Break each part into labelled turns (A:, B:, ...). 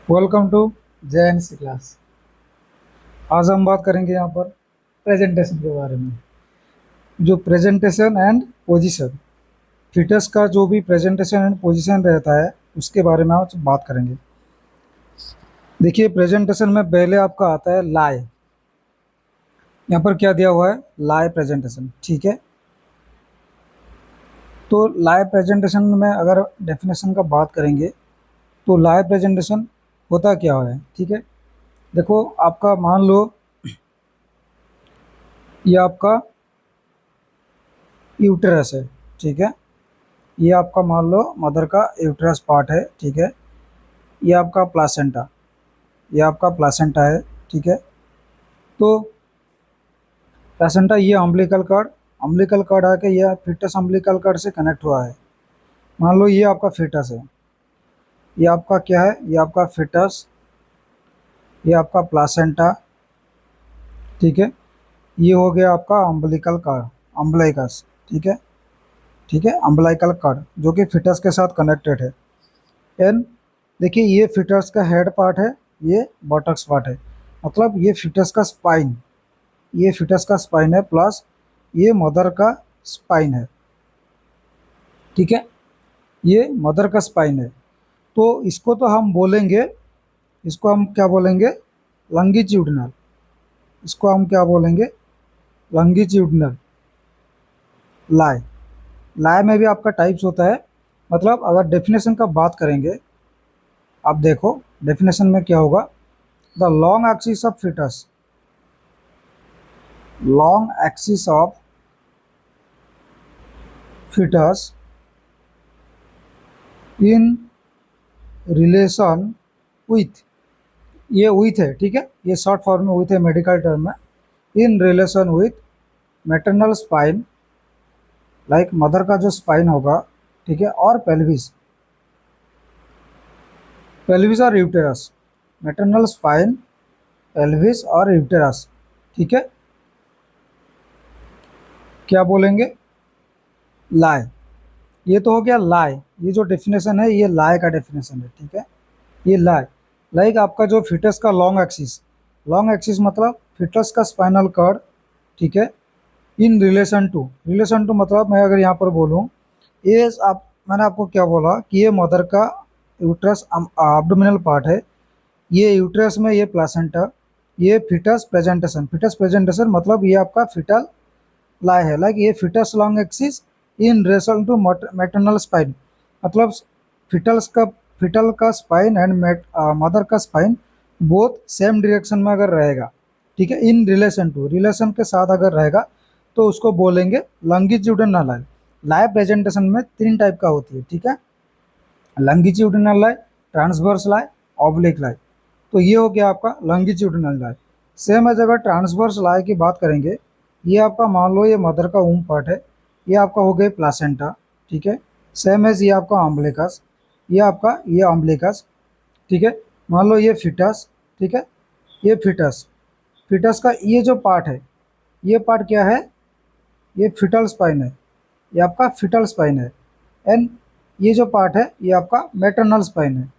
A: Welcome to JNC class. आज हम बात करेंगे यहाँ पर प्रेजेंटेशन के बारे में। जो प्रेजेंटेशन एंड पोजीशन, फिटर्स का जो भी प्रेजेंटेशन एंड पोजीशन रहता है उसके बारे में आज बात करेंगे। देखिए, प्रेजेंटेशन में पहले आपका आता है लाए। यहाँ पर क्या दिया हुआ है? लाए प्रेजेंटेशन। ठीक है, तो लाइव प्रेजेंटेशन में अगर डेफिनेशन का बात करेंगे तो लाइव प्रेजेंटेशन होता क्या है? ठीक है, देखो, आपका मान लो ये आपका यूट्रस है। ठीक है, ये आपका मान लो मदर का यूट्रस पार्ट है। ठीक है, ये आपका प्लासेंटा, ये आपका प्लासेंटा है। ठीक है, तो प्लासेंटा, ये अम्बिलिकल कार्ड आके ये फिटस अम्बिलिकल कार्ड से कनेक्ट हुआ है। मान लो ये आपका फिटस है, ये आपका क्या है? ये आपका फिटस, ये आपका प्लासेंटा। ठीक है, ये हो गया आपका अम्बिलिकल कार्ड, अम्बलाइकस। ठीक है, ठीक है, अम्बलाइकल कार्ड जो कि फिटस के साथ कनेक्टेड है। एंड देखिए, ये फिटस का हेड पार्ट है, ये बॉटक्स पार्ट है। मतलब ये फिटस का स्पाइन, ये फिटस का स्पाइन है प्लस ये मदर का स्पाइन है। ठीक है, ये मदर का स्पाइन है। तो इसको तो हम बोलेंगे, इसको हम क्या बोलेंगे? लंगिट्यूडिनल। इसको हम क्या बोलेंगे? लंगिट्यूडिनल लाए। लाए में भी आपका टाइप्स होता है। मतलब अगर डेफिनेशन का बात करेंगे, आप देखो डेफिनेशन में क्या होगा। The long axis of fetus, long axis of fetus in relation with, ये विथ है। ठीक है, ये शॉर्ट फॉर्म में विथ है, मेडिकल टर्म में। In relation with maternal spine, like mother का जो स्पाइन होगा। ठीक है, और पेल्विस, पेल्विस और यूटेरस, मैटरनल स्पाइन, पेल्विस और यूटेरस। ठीक है, क्या बोलेंगे? लाए। ये तो हो गया लाए, ये जो डेफिनेशन है ये लाए का डेफिनेशन है। ठीक है, ये लाए, लाइक आपका जो फिटस का लॉन्ग एक्सिस, लॉन्ग एक्सिस मतलब फिटस का स्पाइनल कार्ड। ठीक है, इन रिलेशन टू मतलब मैं अगर यहाँ पर बोलूँ, ये आप, मैंने आपको क्या बोला कि ये मदर का यूट्रस एब्डोमिनल पार्ट है, ये यूट्रस में ये प्लासेंटा, ये फिटस प्रेजेंटेशन मतलब ये आपका फिटल लाई है। लाइक ये fetus long axis in relation to maternal spine, मतलब फिटल्स का फिटल का स्पाइन एंड मदर का स्पाइन बोथ सेम डायरेक्शन में अगर रहेगा। ठीक है, इन रिलेशन टू, रिलेशन के साथ अगर रहेगा तो उसको बोलेंगे लंगिट्यूडिनल लाई। लाई प्रेजेंटेशन में तीन टाइप का होती है। ठीक है, लंगिट्यूडिनल लाई, ट्रांसवर्स लाई, ऑब्लिक लाई। तो ये हो गया आपका लंगिट्यूडिनल लाई। सेम एज अगर ट्रांसवर्स लाई की बात करेंगे, ये आपका मान लो ये मदर का ऊम पार्ट है, ये आपका हो गया प्लासेंटा। ठीक है, सेम एज ये आपका अम्बलिकस, ये आपका ये अम्बलिकस। ठीक है, मान लो ये फिटस। ठीक है, ये फिटस, फिटस का ये जो पार्ट है, ये पार्ट क्या है? ये फिटल स्पाइन है, ये आपका फिटल स्पाइन है। एंड ये जो पार्ट है ये आपका मैटरनल स्पाइन है।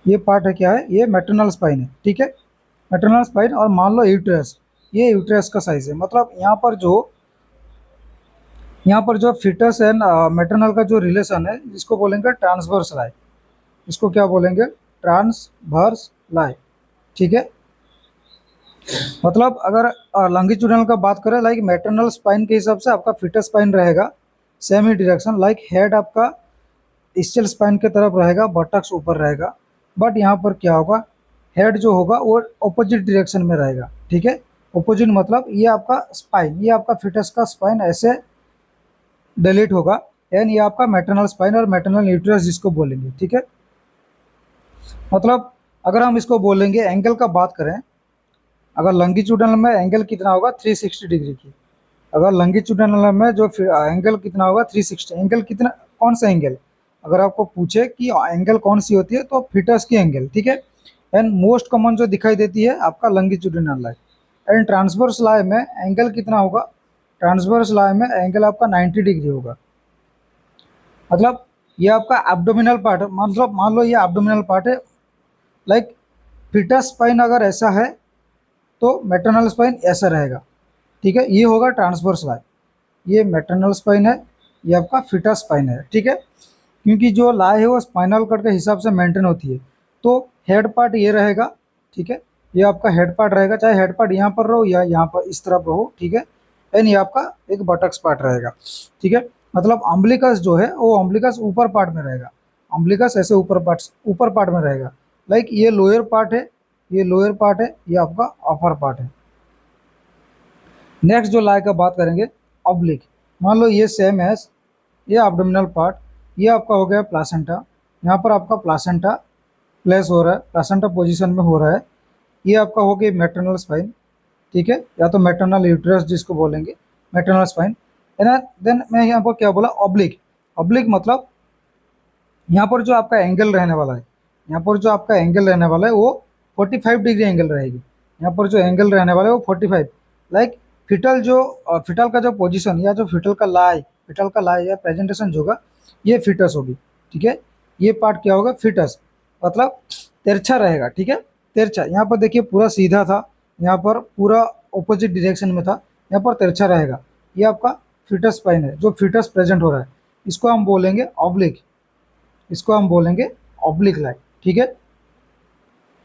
A: ये पार्ट है क्या है? ये मैटरनल स्पाइन है। ठीक है, मैटरनल स्पाइन। और मान लो यूट्रस, ये यूट्रस का साइज है। मतलब यहाँ पर जो फिटस एंड मैटरनल का जो रिलेशन है इसको बोलेंगे ट्रांसवर्स लाई। इसको क्या बोलेंगे? ट्रांसवर्स लाई। ठीक है, मतलब अगर लॉन्गिट्यूडिनल का बात करें, लाइक मैटरनल स्पाइन के हिसाब से आपका फिटस स्पाइन रहेगा सेम ही डायरेक्शन, लाइक हेड आपका स्टिल स्पाइन की तरफ रहेगा, बटक्स ऊपर रहेगा। बट यहाँ पर क्या होगा? हेड जो होगा वो ऑपोजिट डायरेक्शन में रहेगा। ठीक है, ऑपोजिट मतलब ये आपका स्पाइन, ये आपका फिटस का स्पाइन ऐसे डिलीट होगा। एंड ये आपका मैटरनल स्पाइन और मैटरनल यूट्रस जिसको बोलेंगे। ठीक है, मतलब अगर हम इसको बोलेंगे एंगल का बात करें, अगर लंगिट्यूडिनल में एंगल कितना होगा? 360 डिग्री की। अगर लंगिट्यूडिनल में जो एंगल कितना होगा? 360। एंगल कितना, कौन सा एंगल? अगर आपको पूछे कि एंगल कौन सी होती है तो फिटस की एंगल। ठीक है, एंड मोस्ट कॉमन जो दिखाई देती है आपका लंगिट्यूडिनल लाइन। एंड ट्रांसवर्स लाई में एंगल कितना होगा? ट्रांसवर्स लाई में एंगल आपका 90 डिग्री होगा। मतलब ये आपका एब्डोमिनल पार्ट है, मतलब मान लो ये एब्डोमिनल पार्ट है, लाइक फीटस स्पाइन अगर ऐसा है तो मैटरनल स्पाइन ऐसा रहेगा, ठीक है। ये होगा ट्रांसवर्स लाई, ये मैटरनल स्पाइन है, ये आपका फीटस स्पाइन है, ठीक है। क्योंकि जो लाई है वो स्पाइनल कट के हिसाब से मेंटेन होती है, तो हेड पार्ट ये रहेगा, ठीक है। ये आपका हेड पार्ट रहेगा, चाहे हेड पार्ट यहाँ पर रहो या यहाँ पर इस तरफ रहो, ठीक है। एंड ये आपका एक बटक्स पार्ट रहेगा, ठीक है। मतलब अम्बिलिकस जो है वो अम्बिलिकस ऊपर पार्ट में रहेगा, अम्बिलिकस ऐसे ऊपर पार्ट में रहेगा। लाइक ये लोअर पार्ट है, ये लोअर पार्ट है, ये आपका अपर पार्ट है। नेक्स्ट जो लाई का बात करेंगे, ऑब्लिक। मान लो ये सेम है, ये एब्डोमिनल पार्ट, ये आपका हो गया प्लासेंटा, यहाँ पर आपका प्लासेंटा प्लेस हो रहा है, प्लासेंटा पोजीशन में हो रहा है। ये आपका हो गया मैटरनल स्पाइन, ठीक है, या तो मैटरनल यूट्रस जिसको बोलेंगे, मैटरनल स्पाइन। देन मैं यहाँ पर क्या बोला, ऑब्लिक। ऑब्लिक मतलब यहाँ पर जो आपका एंगल रहने वाला है, यहाँ पर जो आपका एंगल रहने वाला है वो 45 डिग्री एंगल रहेगी। यहाँ पर जो एंगल रहने वाला है वो 45, लाइक फिटल जो फिटल का जो पोजीशन या जो फिटल का लाई या प्रेजेंटेशन जो होगा ये फिटस होगी, ठीक है। ये पार्ट क्या होगा, फिटस, मतलब तिरछा रहेगा, ठीक है। तिरछा, यहाँ पर देखिए पूरा सीधा था, यहाँ पर पूरा ऑपोजिट डायरेक्शन में था, यहाँ पर तिरछा रहेगा। ये आपका फिटस स्पाइन है, जो फिटस प्रेजेंट हो रहा है, इसको हम बोलेंगे ऑब्लिक, इसको हम बोलेंगे ऑब्लिक लाइन, ठीक है।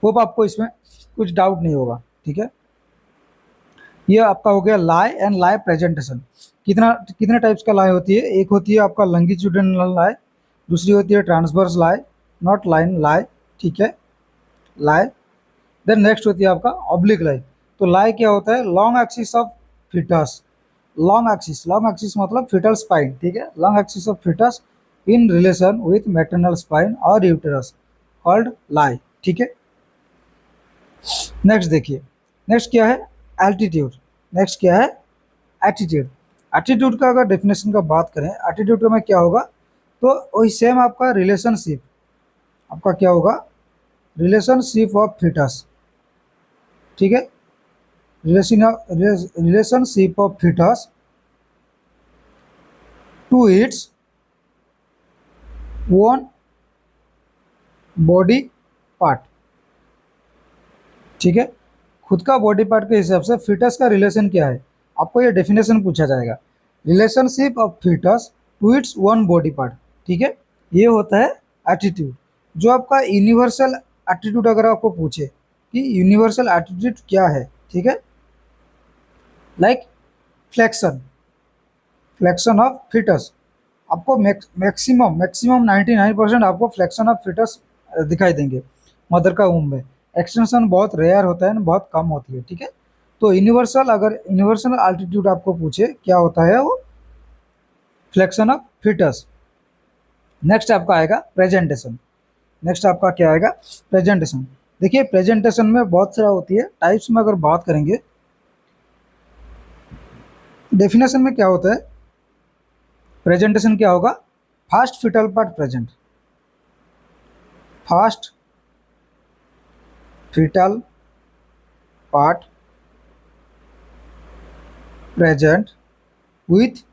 A: होप आपको इसमें कुछ डाउट नहीं होगा, ठीक है। ये आपका हो गया लाई एंड लाई प्रेजेंटेशन। कितने टाइप्स का लाई होती है, एक होती है आपका लंगिट्यूडिनल लाई, दूसरी होती है ट्रांसवर्स लाई, नॉट लाइन लाई, ठीक है, लाई। देन नेक्स्ट होती है आपका ऑब्लिक लाई। तो लाई क्या होता है, long axis of fetus, long axis मतलब फिटल स्पाइन, ठीक है, long axis of fetus in relation with maternal spine और यूटेरस कॉल्ड लाई, ठीक है। नेक्स्ट देखिए, नेक्स्ट क्या है, एल्टीट्यूड। नेक्स्ट क्या है, एटीट्यूड। एटीट्यूड का अगर डेफिनेशन का बात करें, एटीट्यूड का में क्या होगा, तो वही सेम आपका रिलेशनशिप, आपका क्या होगा, रिलेशनशिप ऑफ फिटस, ठीक है, relationship of fetus to its own body part, ठीक है। खुद का बॉडी पार्ट के हिसाब से फिटस का रिलेशन क्या है, आपको ये डेफिनेशन पूछा जाएगा, relationship of fetus to its own body part, ठीक है। ये होता है एटीट्यूड। जो आपका यूनिवर्सल एटीट्यूड अगर आपको पूछे कि यूनिवर्सल एटीट्यूड क्या है, ठीक है, like flexion, flexion of fetus, आपको मैक्सिमम 99% आपको फ्लेक्शन ऑफ फिटस दिखाई देंगे मदर का वूम में। एक्सटेंशन बहुत रेयर होता है, बहुत कम होती है, ठीक है। तो यूनिवर्सल, अगर यूनिवर्सल अल्टीट्यूड आपको पूछे क्या होता है, वो फ्लेक्शन ऑफ फिटस। नेक्स्ट आपका आएगा प्रेजेंटेशन। नेक्स्ट आपका क्या आएगा, प्रेजेंटेशन। देखिए प्रेजेंटेशन में बहुत सारा होती है, टाइप्स में अगर बात करेंगे, डेफिनेशन में क्या होता है, प्रेजेंटेशन क्या होगा, first fetal part present, first fetal part present with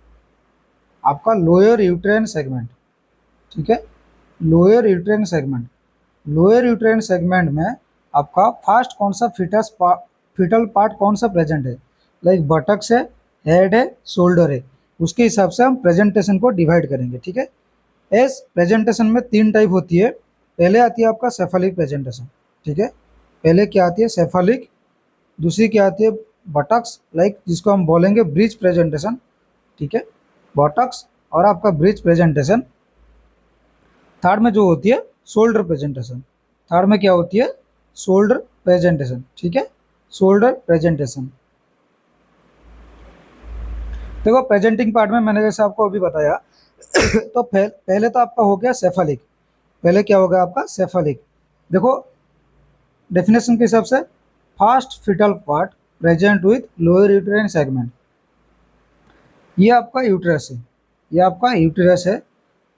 A: आपका लोअर यूट्रेन सेगमेंट, ठीक है, lower uterine segment. Lower uterine segment में आपका फास्ट कौन सा फिटल पार्ट कौन सा प्रेजेंट है, लाइक बटक्स है, हेड है, शोल्डर है, उसके हिसाब से हम प्रेजेंटेशन को डिवाइड करेंगे, ठीक है। एस प्रेजेंटेशन में 3 टाइप होती है। पहले आती है आपका सेफालिक प्रेजेंटेशन, ठीक है, पहले क्या आती है सेफालिक, दूसरी क्या आती है बटक्स, लाइक जिसको हम बोलेंगे ब्रिज प्रेजेंटेशन, ठीक है, बटक्स और आपका ब्रिज प्रेजेंटेशन। थर्ड में जो होती है शोल्डर प्रेजेंटेशन, थर्ड में क्या होती है, शोल्डर प्रेजेंटेशन, ठीक है, शोल्डर प्रेजेंटेशन। देखो प्रेजेंटिंग पार्ट में मैंने जैसे आपको अभी बताया तो पहले तो आपका हो गया सेफालिक, पहले क्या होगा आपका सेफालिक। देखो डेफिनेशन के हिसाब से first fetal part present with lower uterine segment, ये आपका यूटेरस है, ये आपका यूटेरस है,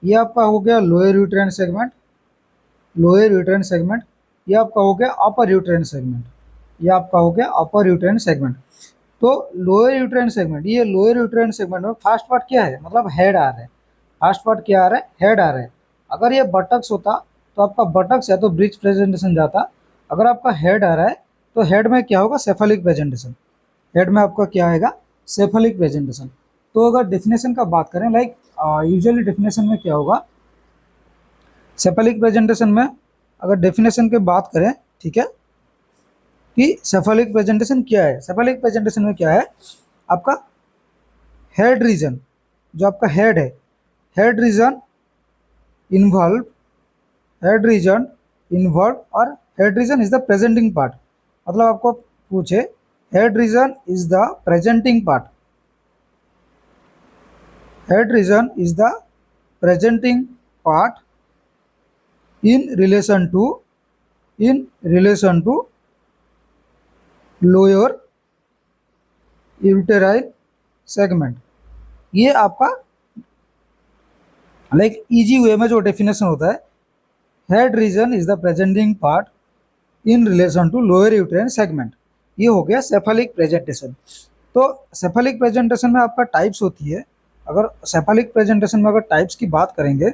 A: ये आपका हो गया lower uterine segment, lower uterine segment. ये आपका हो गया अपर यूटेराइन सेगमेंट, ये आपका हो गया अपर यूटेराइन सेगमेंट। तो लोअर यूटेराइन सेगमेंट, ये लोअर यूटेराइन सेगमेंट में फास्ट पार्ट क्या है, मतलब हेड आ रहा है, फास्ट पार्ट क्या आ रहा है, हेड आ रहा है। अगर ये बटक्स होता तो आपका बटक्स या तो ब्रिज प्रेजेंटेशन जाता अगर आपका हेड आ रहा है तो हेड में क्या होगा, सेफलिक प्रेजेंटेशन। हेड में आपका क्या आएगा, सेफलिक प्रेजेंटेशन। तो अगर डेफिनेशन का बात करें, लाइक यूजुअली डेफिनेशन में क्या होगा, सेफलिक प्रेजेंटेशन में अगर डेफिनेशन की बात करें, ठीक है, कि सेफलिक प्रेजेंटेशन क्या है। सेफलिक प्रेजेंटेशन में क्या है, आपका हेड रीजन, जो आपका हेड है, head region involve, head region involve और head region is the presenting part. मतलब आपको पूछे, head region is the presenting part, head region is the presenting part in relation to in relation to lower uterine segment। ये आपका like easy way में जो definition होता है, head region is the presenting part in relation to lower uterine segment. ये हो गया सेफलिक presentation. तो सेफलिक प्रेजेंटेशन में आपका टाइप्स होती है। अगर सेफलिक प्रेजेंटेशन में अगर टाइप्स की बात करेंगे,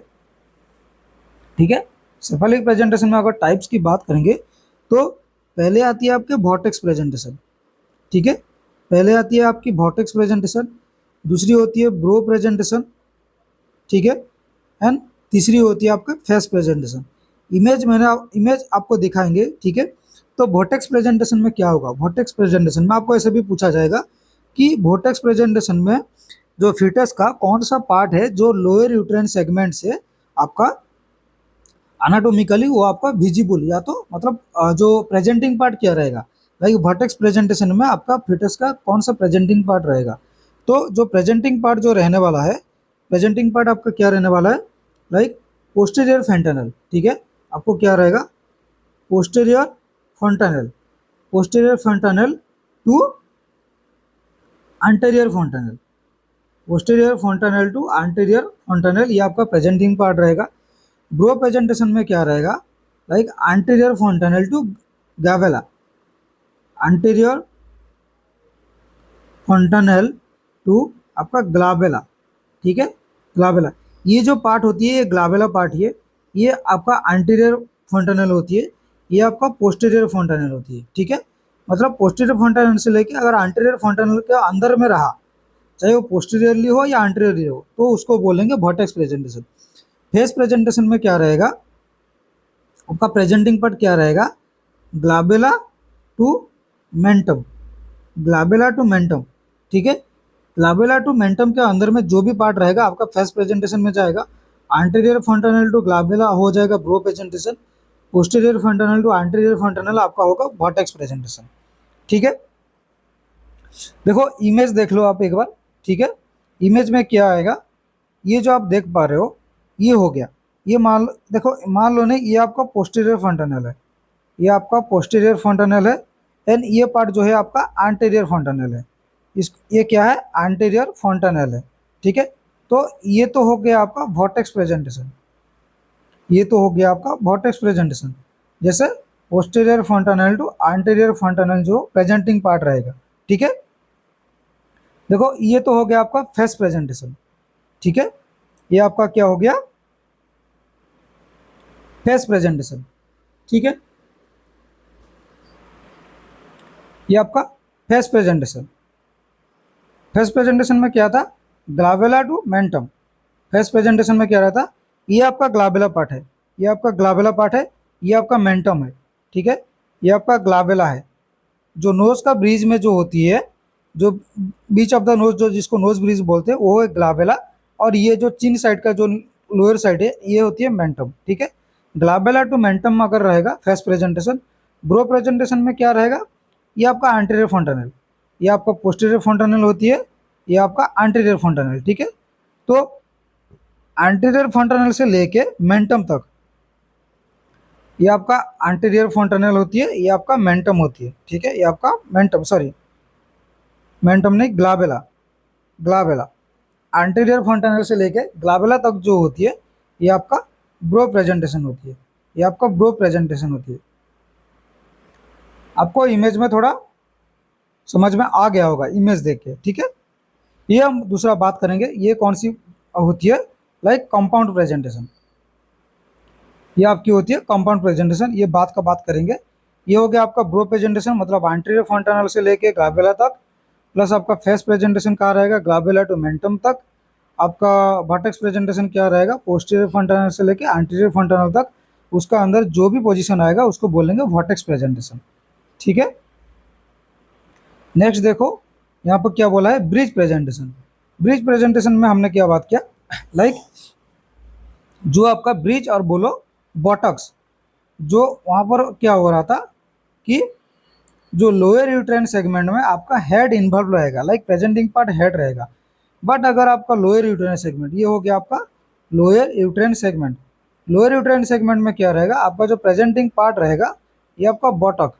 A: ठीक है, सेफलिक प्रेजेंटेशन में अगर टाइप्स की बात करेंगे तो पहले आती है आपके वॉर्टेक्स प्रेजेंटेशन, ठीक है, पहले आती है आपकी वॉर्टेक्स प्रेजेंटेशन, दूसरी होती है ब्रो प्रेजेंटेशन, ठीक है, एंड तीसरी होती है आपका फेस प्रेजेंटेशन। इमेज आपको दिखाएंगे, ठीक है। तो वॉर्टेक्स प्रेजेंटेशन में क्या होगा, वॉर्टेक्स प्रेजेंटेशन में आपको ऐसे भी पूछा जाएगा कि वॉर्टेक्स प्रेजेंटेशन में जो फीटस का कौन सा पार्ट है जो लोअर यूट्राइन सेगमेंट से आपका एनाटोमिकली वो आपका विजिबल, या तो मतलब जो प्रेजेंटिंग पार्ट क्या रहेगा, लाइक वर्टेक्स प्रेजेंटेशन में आपका फिटस का कौन सा प्रेजेंटिंग पार्ट रहेगा। तो जो प्रेजेंटिंग पार्ट जो रहने वाला है, प्रेजेंटिंग पार्ट आपका क्या रहने वाला है, लाइक पोस्टीरियर फेंटेनल, ठीक है, आपको क्या रहेगा, posterior fontanelle, posterior fontanelle to anterior fontanelle, posterior fontanelle to anterior fontanelle, ये आपका प्रेजेंटिंग पार्ट रहेगा। ब्रो प्रेजेंटेशन में क्या रहेगा, like anterior fontanelle to glabella, anterior fontanelle to आपका ग्लाबेला, ठीक है, ग्लाबेला। ये जो पार्ट होती है, ये ग्लाबेला पार्ट, ये आपका एंटीरियर फंटानल होती है, ये आपका पोस्टीरियर फंटानल होती है, ठीक है। मतलब पोस्टीरियर फंटानल से लेके अगर एंटीरियर फंटानल के अंदर में रहा, चाहे वो पोस्टीरियरली हो या एंटीरियरली हो, तो उसको बोलेंगे वर्टेक्स प्रेजेंटेशन। फेस प्रेजेंटेशन में क्या रहेगा, आपका प्रेजेंटिंग पार्ट क्या रहेगा, ग्लाबेला टू मेंटम, ग्लाबेला टू मेंटम, ठीक है। ग्लाबेला टू मेंटम के अंदर में जो भी पार्ट रहेगा आपका फेस प्रेजेंटेशन में जाएगा। एंटीरियर फंटानल टू ग्लाबेला हो जाएगा brow presentation, posterior fontanelle to anterior fontanelle आपका होगा वर्टेक्स प्रेजेंटेशन, ठीक है। देखो इमेज देख लो आप एक बार, ठीक है। इमेज में क्या आएगा, ये जो आप देख पा रहे हो, ये हो गया, ये देखो मान लो नहीं, ये आपका पोस्टीरियर फंटानल है, ये आपका पोस्टीरियर फंटानल है, एंड ये पार्ट जो है आपका एंटीरियर फंटानल है। ये क्या है, एंटीरियर फंटानल है, ठीक है। तो ये तो हो गया आपका वर्टेक्स प्रेजेंटेशन, ये तो हो गया आपका वर्टेक्स प्रेजेंटेशन। जैसे पोस्टीरियर फंटानल टू एंटीरियर फंटानल जो प्रेजेंटिंग पार्ट रहेगा, ठीक है। देखो ये तो हो गया आपका फेस प्रेजेंटेशन, ठीक है, ये आपका क्या हो गया, फेस प्रेजेंटेशन, ठीक है, ये आपका फेस प्रेजेंटेशन। फेस प्रेजेंटेशन में क्या था, ग्लाबेला टू मेंटम। फेस प्रेजेंटेशन में क्या रहता, ये आपका ग्लाबेला पार्ट है, ये आपका ग्लाबेला पार्ट है, ये आपका मेंटम है, ठीक है, ये आपका ग्लाबेला है। जो नोज का ब्रिज में जो होती है, जो बीच ऑफ द नोज, जो जिसको नोज ब्रिज बोलते हैं, वो है ग्लाबेला। और ये जो चिन साइड का जो लोअर साइड है, ये होती है मेंटम, ठीक है। ग्लाबेला टू मेंटम अगर रहेगा फेस प्रेजेंटेशन। ब्रो प्रेजेंटेशन में क्या रहेगा, ये आपका एंटीरियर फंटानल, ये आपका पोस्टीरियर फंटानल होती है, ये आपका एंटीरियर फंटानल, ठीक है। तो एंटीरियर फंटानल से लेके मेंटम तक, ये आपका एंटीरियर फंटानल होती है, ये आपका मेंटम होती है, ठीक है, ये आपका मेंटम, सॉरी मेंटम नहीं, ग्लाबेला, ग्लाबेला। एंटीरियर फंटानल से लेके ग्लाबेला तक जो होती है, ये आपका ब्रो प्रेजेंटेशन होती है, ये आपका ब्रो प्रेजेंटेशन होती है। आपको इमेज में थोड़ा समझ में आ गया होगा इमेज देख के, ठीक है। ये हम दूसरा बात करेंगे, ये कौन सी होती है, लाइक कंपाउंड प्रेजेंटेशन, ये आपकी होती है कंपाउंड प्रेजेंटेशन। ये बात करेंगे ये हो गया आपका ब्रो प्रेजेंटेशन, मतलब एंटीरियर फ्रंटनल से लेके ग्लाबेला तक, प्लस आपका फेस प्रेजेंटेशन कहाँ रहेगा, ग्लाबेला टू मेंटम तक। आपका वर्टेक्स प्रेजेंटेशन क्या रहेगा, पोस्टीरियर फ्रंटनल से लेके एंटीरियर फ्रंटनल तक, उसका अंदर जो भी पोजीशन आएगा उसको बोलेंगे वर्टेक्स प्रेजेंटेशन। ठीक है, नेक्स्ट देखो यहाँ पर क्या बोला है, ब्रिज प्रेजेंटेशन। ब्रिज प्रेजेंटेशन में हमने क्या बात किया, लाइक जो आपका ब्रिज और बोलो बॉटक्स, जो वहाँ पर क्या हो रहा था कि जो लोअर यूट्राइन सेगमेंट में आपका हेड इन्वॉल्व रहेगा, लाइक प्रेजेंटिंग पार्ट हेड रहेगा। बट अगर आपका लोअर यूट्राइन सेगमेंट, ये हो गया आपका lower uterine segment, lower uterine segment में क्या रहेगा, आपका जो प्रेजेंटिंग पार्ट रहेगा ये आपका बॉटक,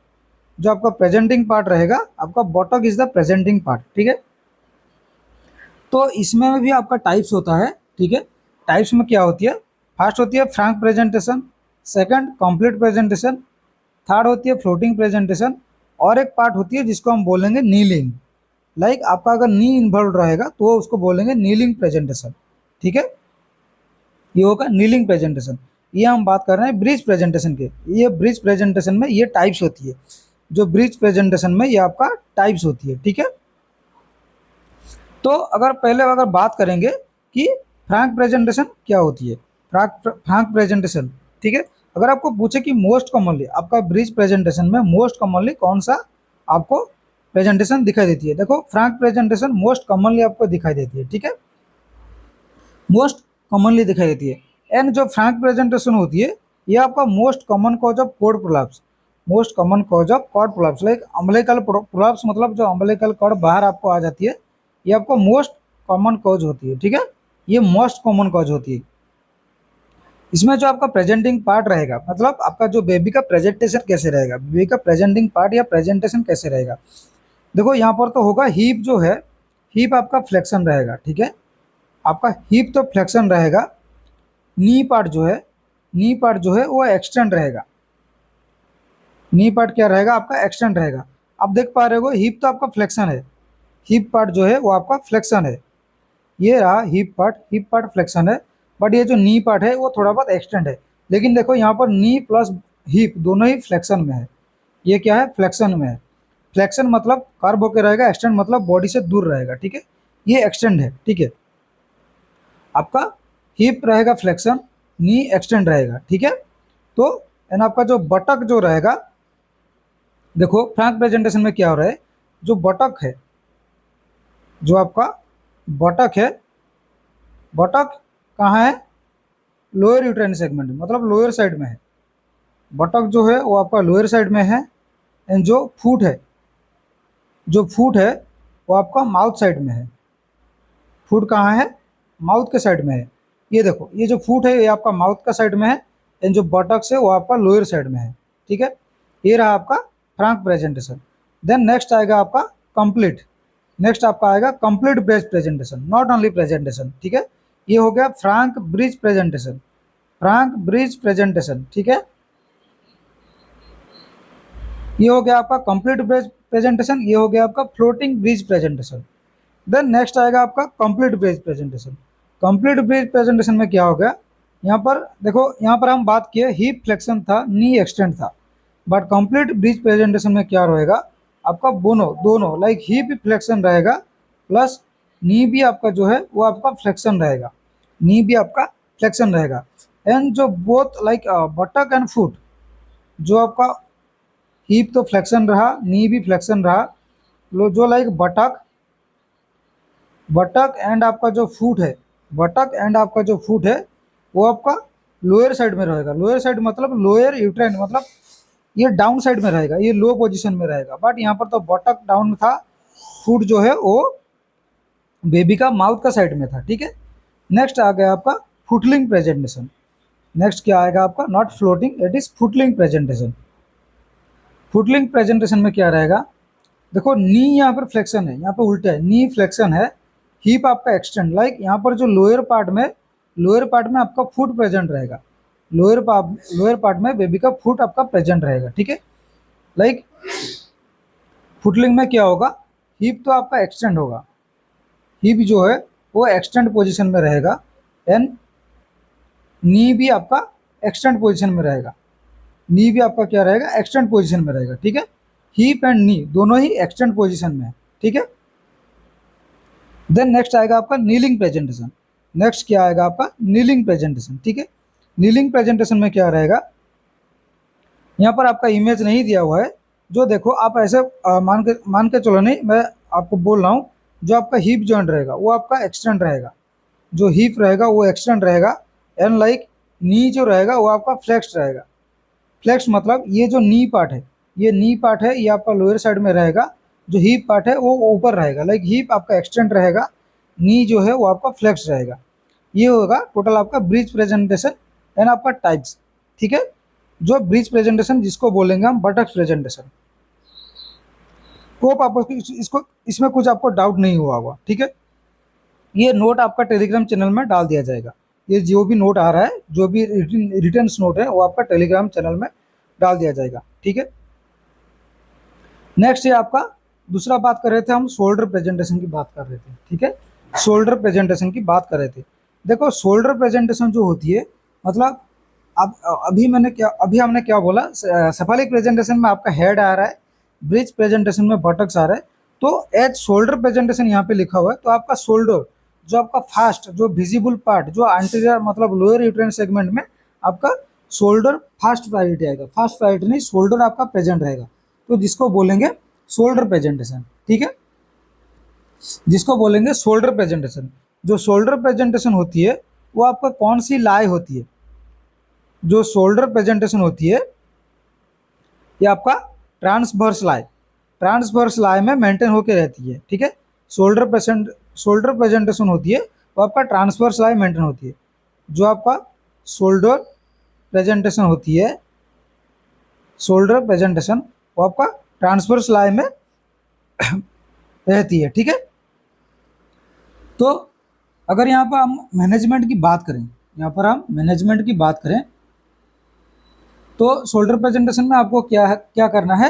A: जो आपका प्रेजेंटिंग पार्ट रहेगा, आपका बॉटक इज द प्रेजेंटिंग पार्ट। ठीक है, तो इसमें भी आपका टाइप्स होता है। ठीक है, टाइप्स में क्या होती है, फर्स्ट होती है Frank presentation, second complete presentation, third होती है फ्लोटिंग प्रेजेंटेशन, और एक पार्ट होती है जिसको हम बोलेंगे नीलिंग। लाइक आपका अगर नी इन्वॉल्व रहेगा तो उसको बोलेंगे नीलिंग प्रेजेंटेशन। ठीक है, ये होगा नीलिंग प्रेजेंटेशन। ये हम बात कर रहे हैं ब्रिज प्रेजेंटेशन के। ये ब्रिज प्रेजेंटेशन में ये टाइप्स होती है, जो ब्रिज प्रेजेंटेशन में ये आपका टाइप्स होती है। ठीक है, तो अगर पहले अगर बात करेंगे कि फ्रैंक प्रेजेंटेशन क्या होती है, फ्रैंक प्रेजेंटेशन। ठीक है, अगर आपको पूछे कि मोस्ट कॉमनली आपका ब्रिज प्रेजेंटेशन में मोस्ट कॉमनली कौन सा आपको प्रेजेंटेशन दिखाई देती है, देखो फ्रैंक प्रेजेंटेशन मोस्ट कॉमनली आपको दिखाई देती है। ठीक है, मोस्ट कॉमनली दिखाई देती है। एंड जो फ्रैंक प्रेजेंटेशन होती है ये आपका most common cause of cord prolapse, most common cause of cord prolapse, like umbilical prolapse, मतलब जो अम्बिलिकल कॉर्ड बाहर आपको आ जाती है, ये आपको मोस्ट कॉमन कॉज होती है। ठीक है, ये मोस्ट कॉमन कॉज होती है। इसमें जो आपका प्रेजेंटिंग पार्ट रहेगा, मतलब आपका जो बेबी का प्रेजेंटेशन कैसे रहेगा, बेबी का प्रेजेंटिंग पार्ट या प्रेजेंटेशन कैसे रहेगा, देखो यहाँ पर तो होगा हीप जो है, हीप आपका फ्लेक्शन रहेगा। ठीक है, आपका हीप तो फ्लेक्शन रहेगा, नी पार्ट जो है, नी पार्ट जो है वो एक्सटेंड रहेगा, नी पार्ट क्या रहेगा आपका एक्सटेंड रहेगा। आप देख पा रहे हो हिप तो आपका फ्लेक्शन है, हिप पार्ट जो है वो आपका फ्लेक्शन है, ये रहा हिप पार्ट फ्लेक्शन है। बट ये जो नी पार्ट है वो थोड़ा बहुत एक्सटेंड है, लेकिन देखो यहाँ पर नी प्लस हिप दोनों ही फ्लेक्शन में है, ये क्या है फ्लेक्शन में है। फ्लेक्शन मतलब कर्व होकर रहेगा, एक्सटेंड मतलब बॉडी से दूर रहेगा। ठीक है, ये एक्सटेंड है। ठीक है, आपका हिप रहेगा फ्लेक्शन, नी एक्सटेंड रहेगा। ठीक है, तो एंड आपका जो बटक जो रहेगा, देखो फ्रैंक प्रेजेंटेशन में क्या हो रहा है, जो बटक है, जो आपका बटक है, बटक कहाँ है, लोअर यूट्राइन सेगमेंट में, मतलब लोअर साइड में है। बटक जो है वो आपका लोअर साइड में है। एंड जो फुट है, जो फुट है वो आपका माउथ साइड में है। फुट कहाँ है, माउथ के साइड में है। ये देखो ये जो फुट है ये आपका माउथ का साइड में है, एंड जो बटक्स है वो आपका लोअर साइड में है। ठीक है, ये रहा आपका फ्रैंक प्रेजेंटेशन। देन नेक्स्ट आएगा आपका कंप्लीट, नेक्स्ट आपका आएगा complete breech presentation, not only presentation. ठीक है, ये हो गया Frank bridge presentation, Frank bridge presentation. ठीक है, ये हो गया आपका कंप्लीट ब्रिज प्रेजेंटेशन, ये हो गया आपका floating breech presentation. Then next आएगा आपका complete breech presentation. Complete breech presentation में क्या हो गया, यहाँ पर देखो यहाँ पर हम बात किए हिप फ्लेक्शन था, नी एक्सटेंड था। बट कंप्लीट ब्रिज प्रेजेंटेशन में क्या रहेगा, आपका दोनों दोनों लाइक हिप फ्लेक्शन रहेगा, प्लस नी भी आपका जो है वो आपका फ्लेक्शन रहेगा, नी भी आपका फ्लेक्शन रहेगा। एंड जो बोथ लाइक बटक एंड फुट, जो आपका हिप तो फ्लेक्शन रहा, नी भी फ्लेक्शन रहा, जो लाइक बटक, बटक एंड आपका जो फुट है, बटक एंड आपका जो फुट है वो आपका लोअर साइड में रहेगा। लोअर साइड मतलब लोअर यूट्राइन, मतलब ये डाउन साइड में रहेगा, ये लो पोजीशन में रहेगा। बट यहाँ पर तो बटक डाउन था, फुट जो है वो बेबी का माउथ का साइड में था। ठीक है, नेक्स्ट आ गया आपका फुटलिंग प्रेजेंटेशन। नेक्स्ट क्या आएगा आपका, not floating, it is footling presentation. Footling presentation में क्या रहेगा, देखो नी यहाँ पर फ्लेक्शन है, यहाँ पर उल्टा है, नी फ्लेक्शन है, हिप आपका एक्सटेंड, लाइक यहाँ पर जो लोअर पार्ट में आपका फुट प्रेजेंट रहेगा, लोअर पार्ट में बेबी का फुट आपका प्रेजेंट रहेगा। ठीक है, लाइक फुटलिंग में क्या होगा, हिप तो आपका एक्सटेंड होगा, हिप जो है वो एक्सटेंड पोजीशन में रहेगा, एंड नी भी आपका एक्सटेंड पोजीशन में रहेगा, नी भी आपका क्या रहेगा, एक्सटेंड पोजीशन में रहेगा, ठीक है। हीप एंड नी दोनों ही एक्सटेंड पोजीशन में है, ठीक है। देन नेक्स्ट आएगा आपका नीलिंग प्रेजेंटेशन। नेक्स्ट क्या आएगा आपका, नीलिंग प्रेजेंटेशन, ठीक है। नीलिंग प्रेजेंटेशन में क्या रहेगा, यहाँ पर आपका इमेज नहीं दिया हुआ है। जो देखो आप ऐसे मान के चलो, नहीं मैं आपको बोल रहा हूँ, जो आपका हीप जॉइंट रहेगा वो आपका एक्सटेंड रहेगा, जो हीप रहेगा वो एक्सटेंड रहेगा, एंड लाइक नी जो रहेगा वो आपका फ्लेक्स रहेगा। फ्लेक्स मतलब ये जो नी पार्ट है, ये नी पार्ट है, ये आपका लोअर साइड में रहेगा। जो हीप पार्ट है वो ऊपर रहेगा, लाइक हीप आपका एक्सटेंड रहेगा, नी जो है वो आपका फ्लेक्स रहेगा। ये होगा टोटल आपका ब्रिज प्रेजेंटेशन एंड आपका टाइप्स, ठीक है। जो ब्रिज प्रेजेंटेशन जिसको बोलेंगे हम बटक्स प्रेजेंटेशन। होप आपको इसको इसमें कुछ आपको डाउट नहीं हुआ होगा, ठीक है। ये नोट आपका टेलीग्राम चैनल में डाल दिया जाएगा। ये जो भी नोट आ रहा है, जो भी रिटर्न नोट है, वो आपका टेलीग्राम चैनल में डाल दिया जाएगा, ठीक है। नेक्स्ट ये आपका दूसरा बात कर रहे थे हम, शोल्डर प्रेजेंटेशन की बात कर रहे थे, ठीक है। शोल्डर प्रेजेंटेशन की बात कर रहे थे। देखो शोल्डर प्रेजेंटेशन जो होती है, मतलब अब अभी हमने क्या बोला, सेफालिक प्रेजेंटेशन में आपका हेड आ रहा है, ब्रिज प्रेजेंटेशन में बटक्स आ रहा है। तो एज शोल्डर प्रेजेंटेशन यहाँ पे लिखा हुआ है, तो आपका शोल्डर जो आपका फास्ट जो विजिबल पार्ट जो एंटीरियर मतलब लोअर यूट्राइन सेगमेंट में आपका शोल्डर फास्ट प्रायोरिटी आएगा, फास्ट प्रायोरिटी नहीं, शोल्डर आपका प्रेजेंट रहेगा। तो जिसको बोलेंगे शोल्डर प्रेजेंटेशन, ठीक है, जिसको बोलेंगे शोल्डर प्रेजेंटेशन। जो शोल्डर प्रेजेंटेशन होती है वो आपका कौन सी लाई होती है, जो शोल्डर प्रेजेंटेशन होती है ये आपका ट्रांसवर्स लाई में मेंटेन होकर रहती है, ठीक है। शोल्डर प्रेजेंटेशन होती है वो आपका ट्रांसवर्स लाई मेंटेन होती है। जो आपका शोल्डर प्रेजेंटेशन होती है, शोल्डर प्रेजेंटेशन वो आपका ट्रांसवर्स लाई में रहती है, ठीक है। तो अगर यहाँ पर हम मैनेजमेंट की बात करें, यहाँ पर हम मैनेजमेंट की बात करें, तो शोल्डर प्रेजेंटेशन में आपको क्या करना है,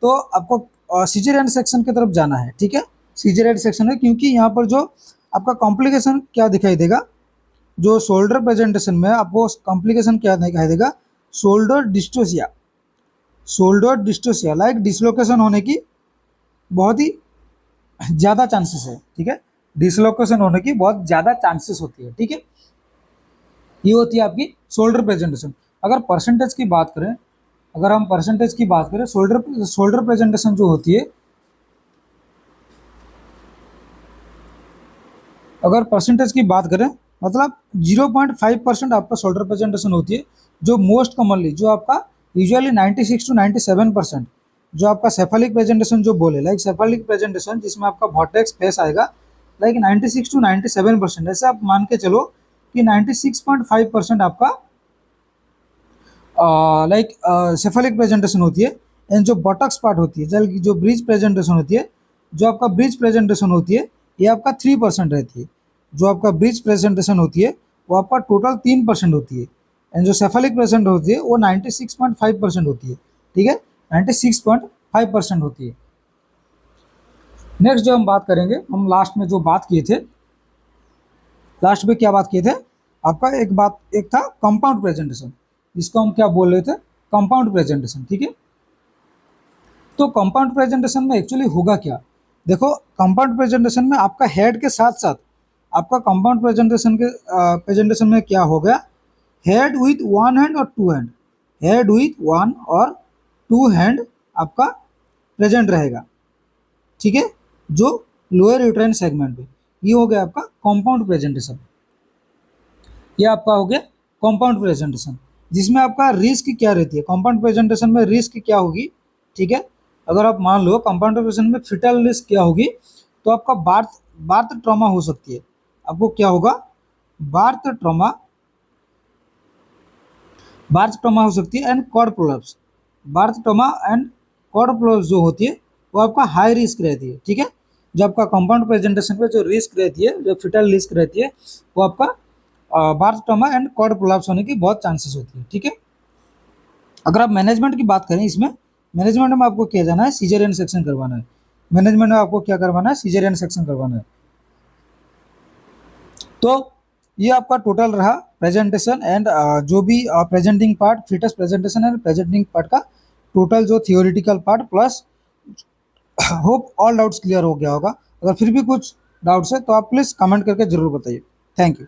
A: तो आपको सीजर सेक्शन की तरफ जाना है, ठीक है। सीजर सेक्शन है, क्योंकि यहाँ पर जो आपका कॉम्प्लिकेशन क्या दिखाई देगा, जो शोल्डर प्रेजेंटेशन में आपको कॉम्प्लिकेशन क्या दिखाई देगा, shoulder dystocia. Shoulder dystocia like dislocation होने की बहुत ही ज़्यादा चांसेस है, ठीक है। डिसलोकेशन होने की बहुत ज़्यादा चांसेस होती है, ठीक है। ये होती है आपकी शोल्डर प्रेजेंटेशन। अगर परसेंटेज की बात करें, अगर हम परसेंटेज की बात करें, शोल्डर प्रेजेंटेशन जो होती है, अगर परसेंटेज की बात करें, मतलब 0.5% आपका शोल्डर प्रेजेंटेशन होती है। जो मोस्ट कॉमनली जो आपका यूजुअली 96 to 97%, जो आपका सेफालिक प्रेजेंटेशन जो बोले, लाइक सेफालिक प्रेजेंटेशन जिसमें आपका वॉर्टेक्स फेस आएगा, लाइक 96 to 97%, ऐसे आप मान के चलो कि 96.5% आपका लाइक सेफालिक प्रेजेंटेशन होती है। एंड जो बटक्स पार्ट होती है, जल की जो ब्रिज प्रेजेंटेशन होती है, जो आपका ब्रिज प्रेजेंटेशन होती है, ये आपका 3% रहती है। जो आपका ब्रिज प्रेजेंटेशन होती है वो आपका टोटल 3% होती है। एंड जो सेफालिक प्रेजेंट होती है वो 96.5% होती है, ठीक है, 96.5% होती है। नेक्स्ट जो हम बात करेंगे, हम लास्ट में जो बात किए थे, लास्ट में क्या बात किए थे, आपका एक था कंपाउंड प्रेजेंटेशन, जिसको हम क्या बोल रहे थे, कंपाउंड प्रेजेंटेशन, ठीक है। तो कंपाउंड प्रेजेंटेशन में एक्चुअली होगा क्या, देखो कंपाउंड प्रेजेंटेशन में आपका हेड के साथ साथ आपका कंपाउंड प्रेजेंटेशन में क्या हो गया, हेड विथ वन हैंड और two hand, head with one और टू हैंड आपका प्रेजेंट रहेगा, ठीक है, जो लोअर यूट्राइन सेगमेंट पे। ये हो गया आपका कंपाउंड प्रेजेंटेशन। ये आपका हो गया कंपाउंड प्रेजेंटेशन, जिसमें आपका रिस्क क्या रहती है, कंपाउंड प्रेजेंटेशन में रिस्क क्या होगी, ठीक है। अगर आप मान लो कंपाउंड प्रेजेंटेशन में फिटल रिस्क क्या होगी, तो आपका बार्थ ट्रॉमा हो सकती है। आपको क्या होगा, बार्थ ट्रॉमा हो सकती है, and cord prolapse. Birth trauma and cord prolapse जो होती है वो आपका हाई रिस्क रहती है, ठीक है। जो आपका कंपाउंड प्रेजेंटेशन पे जो रिस्क रहती है, जो फिटल रिस्क रहती है, वो आपका बार्थ ट्रॉमा एंड कॉर्ड प्रोलप्स होने की बहुत चांसेस होती है, ठीक है। अगर आप मैनेजमेंट की बात करें, इसमें मैनेजमेंट में आपको क्या जाना है, सीजरियन सेक्शन करवाना है। मैनेजमेंट में आपको क्या करवाना है, सीजरियन सेक्शन करवाना है। तो ये आपका टोटल रहा प्रेजेंटेशन एंड जो भी presenting part, fetus presentation and presenting part का टोटल जो theoretical part plus. Hope all doubts clear हो गया होगा। अगर फिर भी कुछ डाउट्स है तो आप प्लीज़ कमेंट करके ज़रूर बताइए। Thank you.